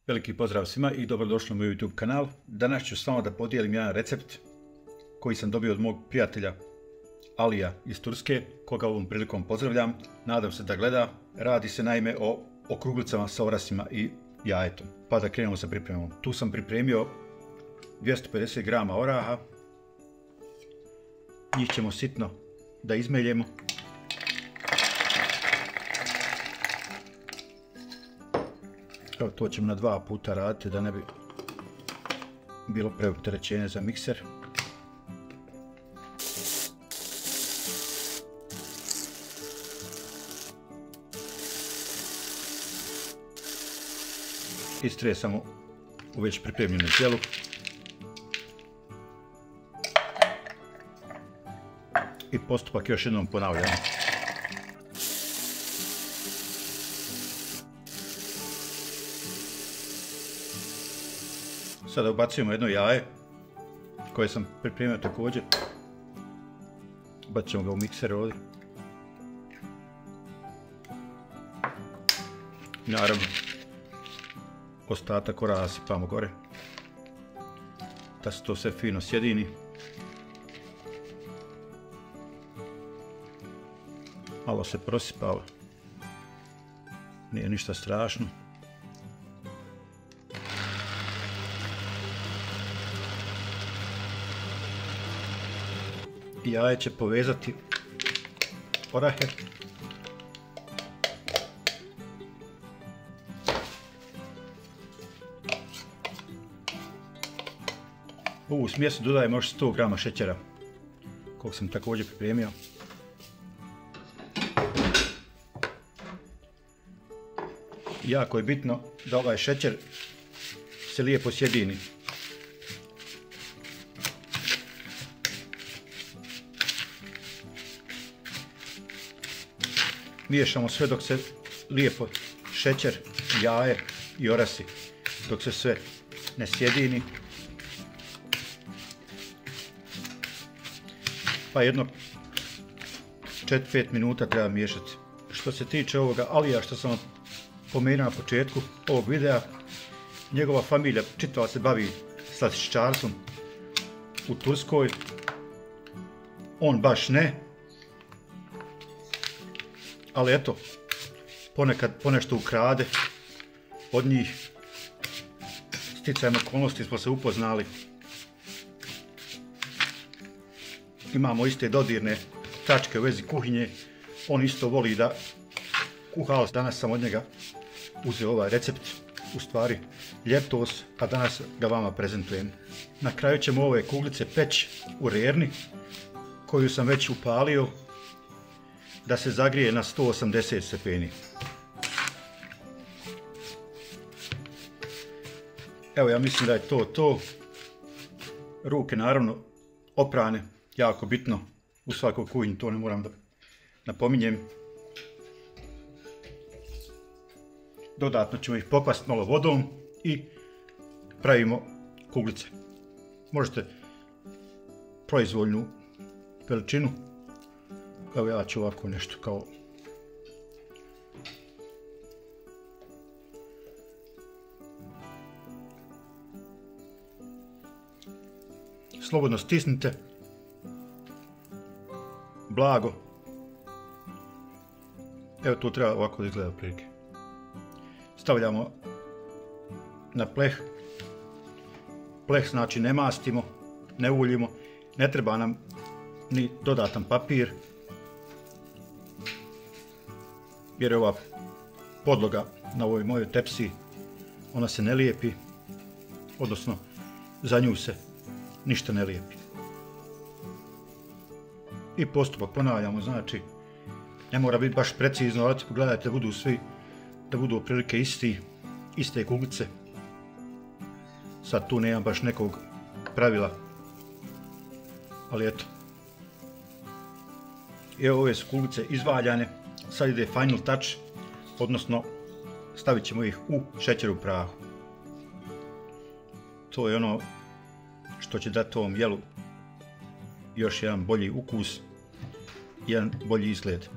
Veliki pozdrav svima i dobrodošli na moj YouTube kanal. Danas ću s vama da podijelim jedan recept koji sam dobio od mog prijatelja Alija iz Turske, koga ovom prilikom pozdravljam. Nadam se da gleda. Radi se naime o okruglicama sa orasima i jajetom. Pa da krenemo sa pripremom. Tu sam pripremio 250 grama oraha. Njih ćemo sitno da izmeljemo. Evo, to ćemo na 2 puta raditi da ne bi bilo preopterećenje za mikser. Istresamo u već pripremljenu zelu. I postupak još jednom ponavljamo. Sada ubacujemo jedno jaje koje sam pripremio također. Bacimo ga u mikser ovdje. Naravno, ostatak oraha sipamo gore, da se to sve fino sjedini. Malo se prosipalo, nije ništa strašno. Jaje će povezati orahe. U ovu smjesu dodajem još 100 grama šećera, kog sam također pripremio. Jako je bitno da ovaj šećer se lijepo sjedini. Miješamo sve dok se lijepo šećer, jaje i orasi, dok se sve ne sjedini. Pa jedno 4-5 minuta treba miješati. Što se tiče ovoga Alija što sam vam pomenuo na početku ovog videa, njegova familija čitava se bavi slastičarstvom u Turskoj. On baš ne. Ali eto, ponekad ponešto ukrade od njih. Sticajem okolnosti smo se upoznali. Imamo iste dodirne tačke u vezi kuhinje. On isto voli da kuha. Danas sam od njega uzeo ovaj recept, u stvari ljetos, a danas ga vama prezentujem. Na kraju ćemo ove kuglice peći u rerni koju sam već upalio da se zagrije na 180 stepeni. Evo, ja mislim da je to. Ruke naravno oprane, jako bitno u svakoj kuhinji, to ne moram da napominjem. Dodatno ćemo ih pokvasiti malo vodom i pravimo kuglice. Možete proizvoljnu veličinu. Evo, ja ću ovako nešto kao slobodno stisnite blago. Evo, to treba ovako da izgleda prilike. Stavljamo na pleh. Pleh znači ne mastimo, ne uljimo, ne treba nam ni dodatan papir, jer je ova podloga na ovoj mojoj tepsiji, ona se ne lijepi, odnosno za nju se ništa ne lijepi. I postupak ponavljamo, znači ne mora biti baš precizno, ali gledajte da budu otprilike iste kuglice. Sad tu nemam baš nekog pravila, ali eto. Evo, ove su kuglice izvaljane. Sad ide final touch, odnosno stavit ćemo ih u šećer u prahu. To je ono što će dati ovom jelu još jedan bolji ukus, jedan bolji izgled.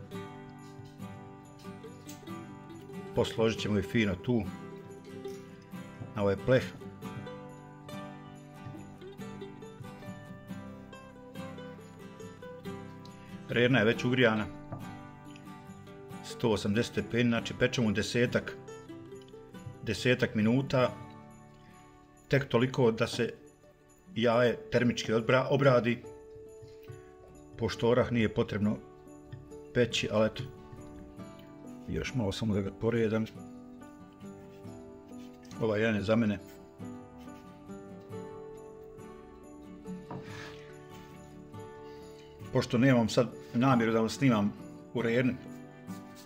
posložit ćemo ih fino tu. na ovaj pleh. Rerna je već ugrijana, 180 stepeni, znači pečemo desetak minuta, tek toliko da se jaje termički obradi, pošto orah nije potrebno peći, ali eto, još malo samo da ga poredam. Ovaj jedan je za mene. Pošto nemam sad namjeru da vam snimam u rerni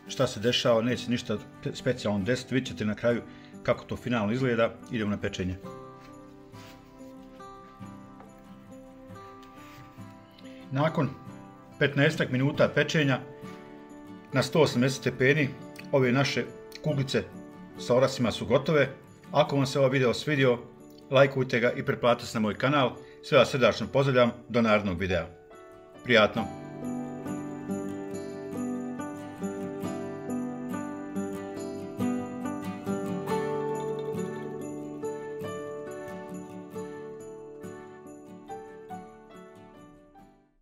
šta se dešava, neće ništa specijalno desiti, vidjet ćete na kraju kako to finalno izgleda. Idemo na pečenje. Nakon 15 minuta pečenja na 180 stepeni ove naše kuglice sa orasima su gotove. Ako vam se ovaj video svidio, lajkujte ga i pretplatite se na moj kanal. Sve vas srdačno pozdravljam, do narednog videa. Prijatno!